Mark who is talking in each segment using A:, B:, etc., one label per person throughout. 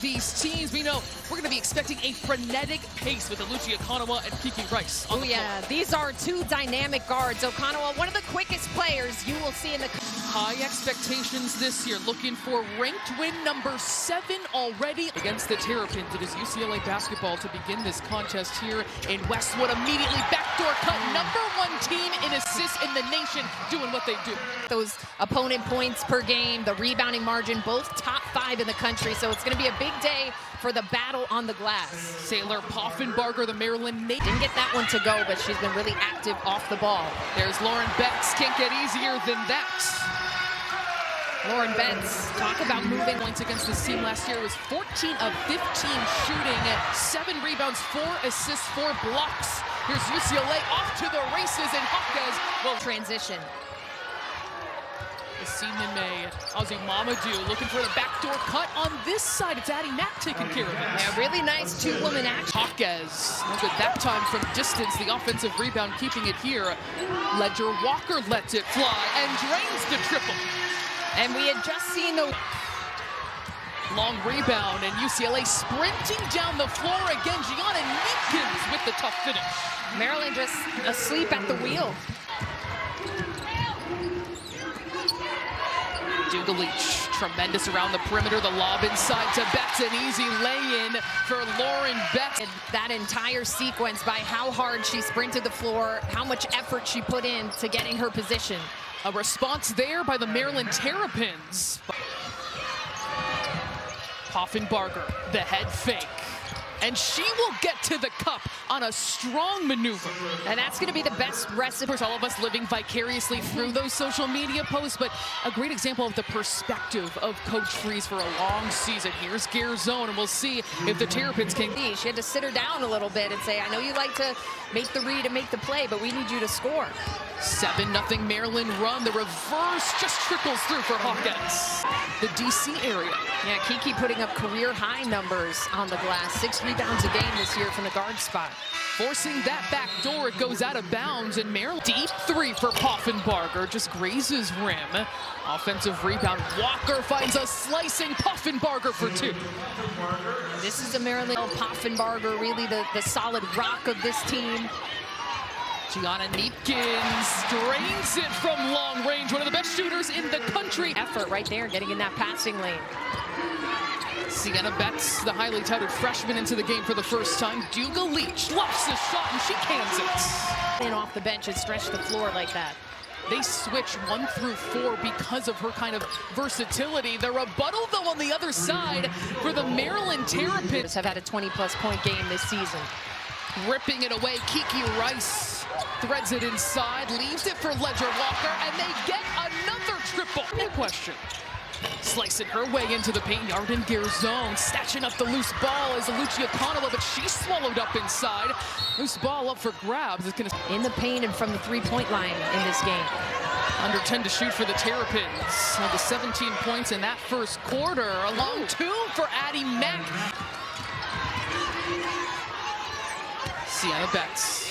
A: These teams, we know we're going to be expecting a frenetic pace with Lucia Kanawa and Kiki Rice.
B: Oh yeah, these are two dynamic guards. Kanawa, one of the quickest players you will see in the...
A: High expectations this year, looking for ranked win number 7 already against the Terrapins. It is UCLA basketball to begin this contest here in Westwood. Immediately backdoor cut, #1 team in assists in the nation, doing what they do.
B: Those opponent points per game, the rebounding margin, both top 5 in the country. So it's going to be a big day for the battle on the glass.
A: Sailor Poffenbarger, the Maryland native.
B: Didn't get that one to go, but she's been really active off the ball.
A: There's Lauren Betts. Can't get easier than that.
B: Lauren Betts, talk about moving
A: points against this team last year. It was 14 of 15 shooting, 7 rebounds, 4 assists, 4 blocks. Here's UCLA off to the races, and Hawkes will
B: transition.
A: The senior May, Ozzy Mamadou looking for the backdoor cut on this side. It's Addie Mack taking care of it.
B: Yeah, really nice 2-woman action.
A: Hawkes, good that time from distance. The offensive rebound keeping it here. Ledger Walker lets it fly and drains the triple.
B: And we had just seen the
A: long rebound, and UCLA sprinting down the floor again. Gianna Neekins with the tough finish.
B: Maryland just asleep at the wheel.
A: Dugalich, tremendous around the perimeter. The lob inside to Betts, an easy lay-in for Lauren Betts.
B: And that entire sequence by how hard she sprinted the floor, how much effort she put in to getting her position.
A: A response there by the Maryland Terrapins. Poffenbarger, the head fake. And she will get to the cup on a strong maneuver.
B: And that's going to be the best recipe.
A: All of us living vicariously through those social media posts, but a great example of the perspective of Coach Freeze for a long season. Here's Garzone, and we'll see if the Terrapins can.
B: She had to sit her down a little bit and say, I know you like to make the read and make the play, but we need you to score.
A: 7-0 Maryland run. The reverse just trickles through for Hawkes. The DC area.
B: Yeah, Kiki putting up career-high numbers on the glass. 6 rebounds a game this year from the guard spot.
A: Forcing that back door, it goes out of bounds, and Maryland. Deep 3 for Poffenbarger, just grazes rim. Offensive rebound. Walker finds a slicing Poffenbarger for 2.
B: This is a Maryland Poffenbarger, really the solid rock of this team.
A: Gianna Neekins drains it from long range. One of the best shooters in the country.
B: Effort right there, getting in that passing lane.
A: Sienna Betts, the highly touted freshman, into the game for the first time. Dugalich lofts the shot, and she cans it.
B: And off the bench and stretch the floor like that.
A: They switch 1 through 4 because of her kind of versatility. The rebuttal, though, on the other side for the Maryland Terrapins.
B: Have had a 20-plus point game this season.
A: Ripping it away, Kiki Rice threads it inside, leaves it for Ledger Walker, and they get another triple. No question. Slicing her way into the paint yard in Garzone, snatching up the loose ball is Lucia Kanawa, but she's swallowed up inside. Loose ball up for grabs. It's gonna
B: in the paint and from the 3-point line in this game.
A: Under 10 to shoot for the Terrapins. The 17 points in that first quarter. A long 2 for Addie Mack. Sienna Betts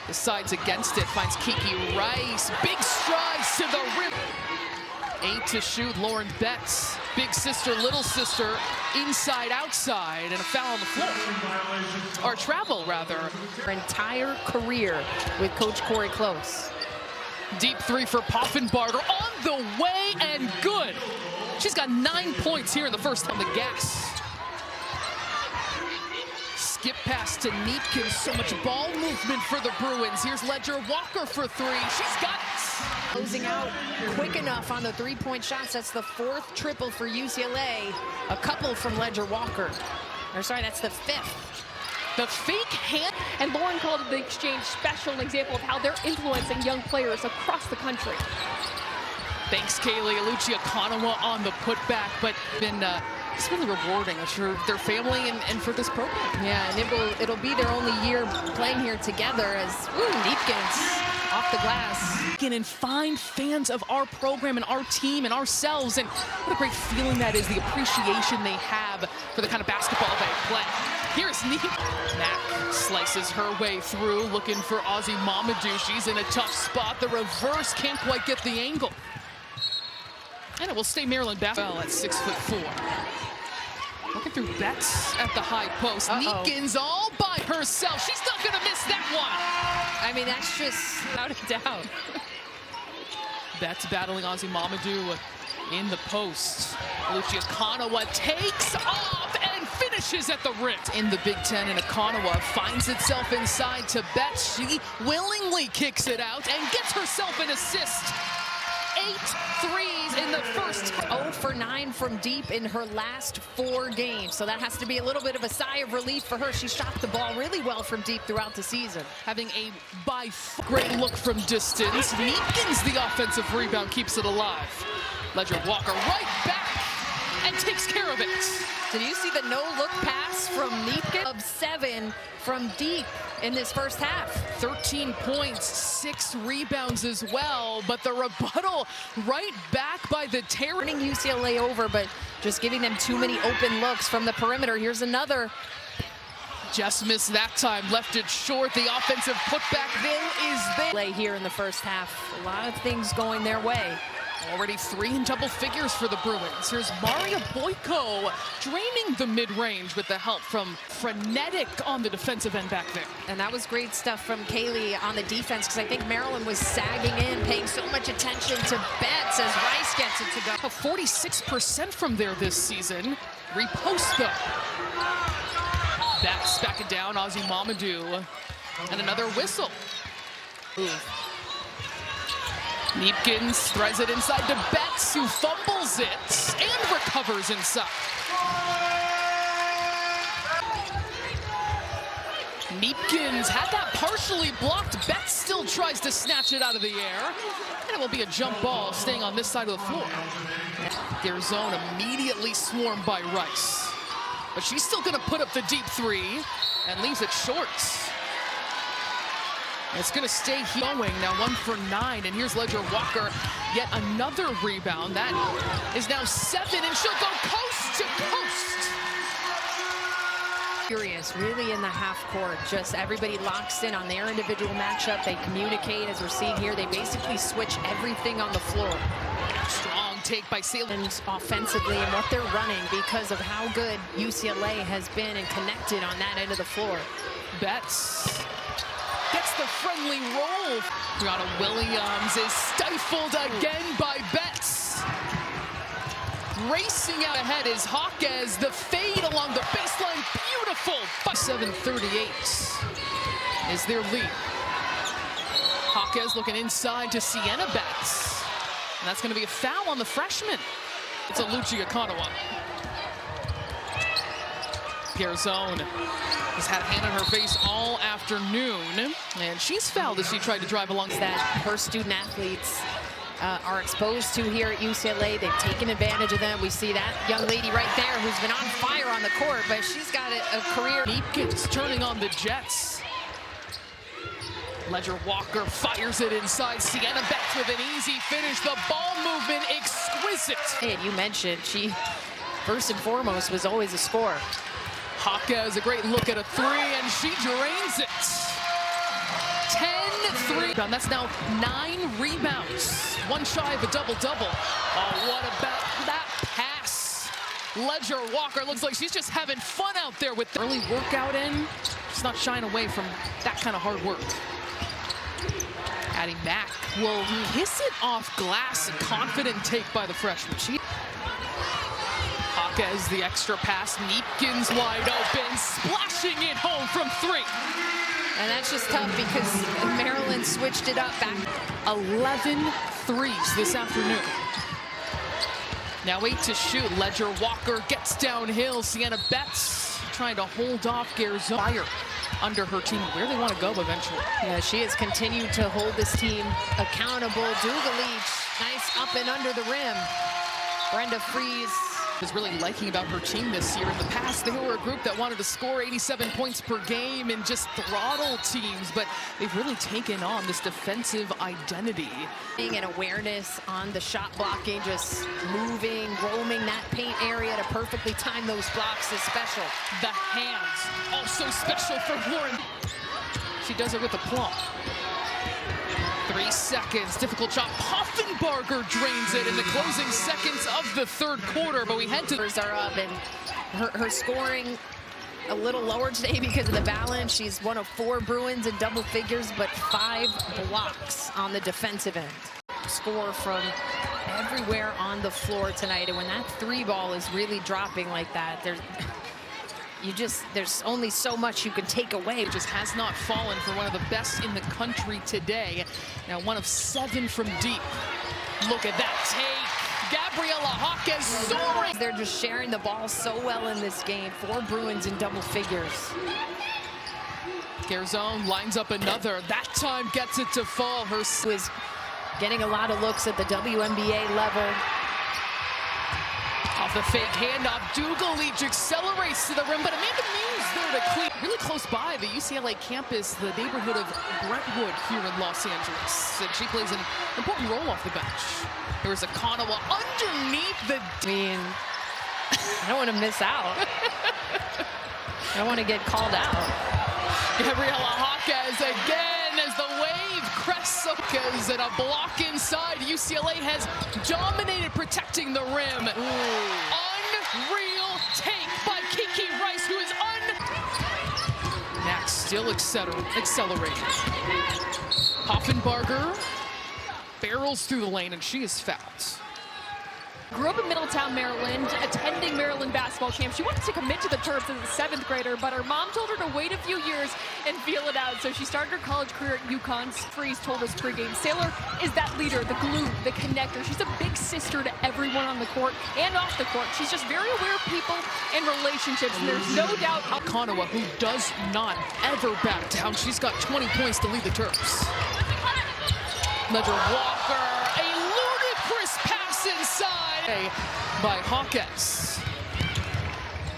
A: decides against it, finds Kiki Rice. Big strides to the rim. 8 to shoot, Lauren Betts. Big sister, little sister, inside, outside, and a foul on the floor. Or travel, rather.
B: Her entire career with Coach Corey Close.
A: Deep 3 for Poffenbarger, on the way and good. She's got 9 points here in the first on the gas. Skip pass to Neekins, so much ball movement for the Bruins. Here's Ledger Walker for 3, she's got it.
B: Closing out quick enough on the 3-point shots. That's the 4th triple for UCLA. A couple from Ledger Walker. Or sorry, that's the 5th.
A: The fake hand.
C: And Lauren called the exchange special, an example of how they're influencing young players across the country.
A: Thanks, Kaylee. Lucia Kanawa on the putback, but been it's really rewarding for their family and for this program.
B: Yeah, and it'll be their only year playing here together as Neekins off the glass.
A: And find fans of our program and our team and ourselves, and what a great feeling that is, the appreciation they have for the kind of basketball they play. Here's Neekins. Mack slices her way through, looking for Ozzy Mamadou. She's in a tough spot. The reverse can't quite get the angle. And it will stay Maryland basketball at 6'4". through Betts at the high post. Neekins all by herself. She's not going to miss that one.
B: I mean, that's just without a doubt.
A: Betts battling Ozzy Mamadou in the post. Lucia Kanawa takes off and finishes at the rim. In the Big Ten, and Kanawa finds itself inside to Betts. She willingly kicks it out and gets herself an assist. 8 threes in the first.
B: 0 for 9 from deep in her last 4 games. So that has to be a little bit of a sigh of relief for her. She shot the ball really well from deep throughout the season.
A: Having a great look from distance. Neekins, the offensive rebound, keeps it alive. Ledger Walker right back and takes care of it.
B: Did you see the no-look pass from Neekins? Of 7 from deep in this first half.
A: 13 points, 6 rebounds as well, but the rebuttal right back by the
B: Turning UCLA over, but just giving them too many open looks from the perimeter. Here's another.
A: Just missed that time, left it short. The offensive putback though is there.
B: Play here in the first half. A lot of things going their way.
A: Already 3 in double figures for the Bruins. Here's Maria Boyko draining the mid-range with the help from Frenetic on the defensive end back there.
B: And that was great stuff from Kaylee on the defense, because I think Maryland was sagging in, paying so much attention to Betts as Rice gets it to go.
A: 46% from there this season. Repost though. Betts back it down, Ozzy Mamadou. And another whistle. Ooh. Neekins threads it inside to Betts, who fumbles it and recovers inside. Neekins had that partially blocked. Betts still tries to snatch it out of the air. And it will be a jump ball staying on this side of the floor. Their zone immediately swarmed by Rice. But she's still going to put up the deep 3 and leaves it short. It's going to stay going now, 1 for 9, and here's Ledger Walker, yet another rebound. That is now 7, and she'll go coast to coast.
B: Furious, really in the half court. Just everybody locks in on their individual matchup. They communicate, as we're seeing here. They basically switch everything on the floor.
A: Strong take by Salem.
B: Offensively and what they're running, because of how good UCLA has been and connected on that end of the floor.
A: Betts gets the friendly roll. Brianna Williams is stifled again by Betts. Racing out ahead is Hawkes. The fade along the baseline, beautiful. 7:38 is their lead. Hawkes looking inside to Sienna Betts. And that's going to be a foul on the freshman. It's a Lucia Kanawa. Pierzone has had a hand on her face all afternoon, and she's fouled as she tried to drive along.
B: That her student athletes are exposed to here at UCLA. They've taken advantage of them. We see that young lady right there who's been on fire on the court, but she's got a career.
A: Neekins turning on the Jets. Ledger Walker fires it inside. Sienna Betts with an easy finish. The ball movement exquisite.
B: And you mentioned she, first and foremost, was always a scorer.
A: Hawkes, a great look at a 3, and she drains it. 10-3. That's now 9 rebounds. 1 shy of a double-double. Oh, what about that pass? Ledger Walker looks like she's just having fun out there with the early workout in. She's not shying away from that kind of hard work. Addie Mack will kiss it off glass. A confident take by the freshman. Hawkes, the extra pass. Neekins wide open, splashing it home from 3.
B: And that's just tough because Maryland switched it up back.
A: 11 threes this afternoon. Now 8 to shoot. Ledger Walker gets downhill. Sienna Betts trying to hold off Garzone. Fire under her team, where they want to go eventually.
B: Yeah, she has continued to hold this team accountable. Dugalich, nice up and under the rim. Brenda Fries
A: is really liking about her team this year. In the past, they were a group that wanted to score 87 points per game and just throttle teams, but they've really taken on this defensive identity.
B: Being an awareness on the shot blocking, just moving, roaming that paint area to perfectly time those blocks is special.
A: The hands, also special for Lauren. She does it with aplomb. 3 seconds, difficult shot. Poffenbarger drains it in the closing seconds of the third quarter, but we head to...
B: Are up, and her scoring a little lower today because of the balance. She's one of 4 Bruins in double figures, but 5 blocks on the defensive end. Score from everywhere on the floor tonight, and when that 3 ball is really dropping like that, there's only so much you can take away.
A: It just has not fallen for one of the best in the country today. Now 1 of 7 from deep. Look at that take. Gabriela Jaquez soaring.
B: They're just sharing the ball so well in this game. 4 Bruins in double figures.
A: Garzone lines up another. That time gets it to fall. Her
B: was getting a lot of looks at the WNBA level.
A: Off the fake handoff, Dugalich accelerates to the rim, but Amanda Muse there to clean. Really close by the UCLA campus, the neighborhood of Brentwood here in Los Angeles. And she plays an important role off the bench. There was a Konawa underneath the...
B: I don't want to miss out. I don't want to get called out.
A: Gabriela Jaquez again as the wave crests Sokas, and a block inside. UCLA has dominated protecting the rim. Unreal take by Kiki Rice, who is Max still accelerating. Poffenbarger barrels through the lane, and she is fouled.
C: Grew up in Middletown, Maryland, attending Maryland basketball camp. She wanted to commit to the Terps as a 7th grader, but her mom told her to wait a few years and feel it out. So she started her college career at UConn. Freeze told us pregame, Saylor is that leader, the glue, the connector. She's a big sister to everyone on the court and off the court. She's just very aware of people and relationships, and there's no doubt.
A: Konawa, who does not ever back down. She's got 20 points to lead the Terps. Ledger Walker, a ludicrous pass inside by Jaquez.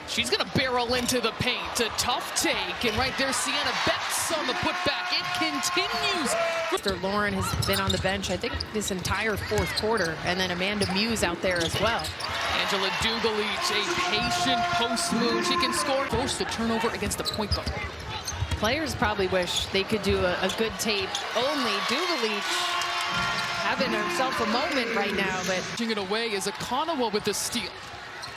A: She's gonna barrel into the paint. A tough take, and right there, Sienna Betts on the putback. It continues.
B: Mr. Lauren has been on the bench, I think, this entire 4th quarter, and then Amanda Muse out there as well.
A: Angela Dugalich, a patient post move. She can score. Force the turnover against the point guard.
B: Players probably wish they could do a good tape. Only Dugalich having herself a moment right now, but
A: pushing it away is a Konawa with the steal.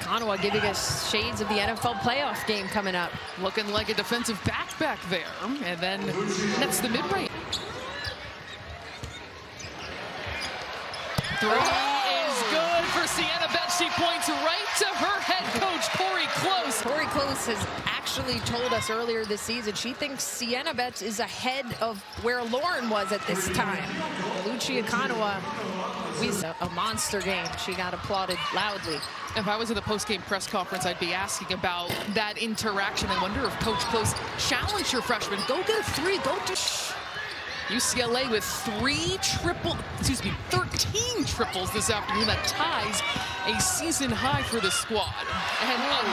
B: Konawa giving us shades of the NFL playoff game coming up.
A: Looking like a defensive back there, and then that's the mid-range. 3 is good for Sienna Betts. She points right to her head coach, Corey Close.
B: Corey Close has actually told us earlier this season she thinks Sienna Betts is ahead of where Lauren was at this time. Lucia Konawa, a monster game. She got applauded loudly.
A: If I was at the post-game press conference, I'd be asking about that interaction. I wonder if Coach Close challenged her freshman. Go get a 3, go to... UCLA with 13 triples this afternoon. That ties a season high for the squad. And another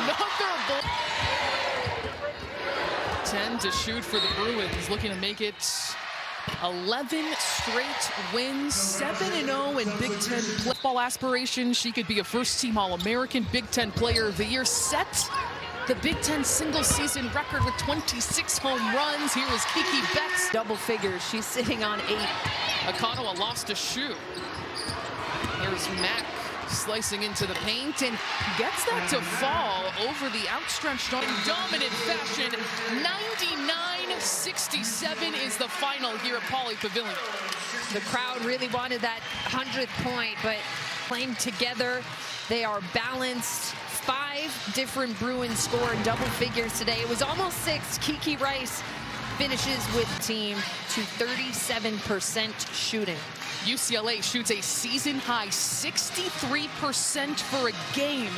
A: 10 to shoot for the Bruins, looking to make it 11 straight wins, 7-0 in Big Ten football aspirations. She could be a first-team All-American, Big Ten Player of the Year, set the Big Ten single-season record with 26 home runs. Here is Kiki Betts.
B: Double figures. She's sitting on 8.
A: Konawa lost a shoe. There's Mack slicing into the paint and gets that to fall over the outstretched arm. In dominant fashion, 99-67 is the final here at Pauley Pavilion.
B: The crowd really wanted that 100th point, but playing together, they are balanced. 5 different Bruins scored double figures today. It was almost 6. Kiki Rice finishes with team to 37% shooting.
A: UCLA shoots a season high 63% for a game.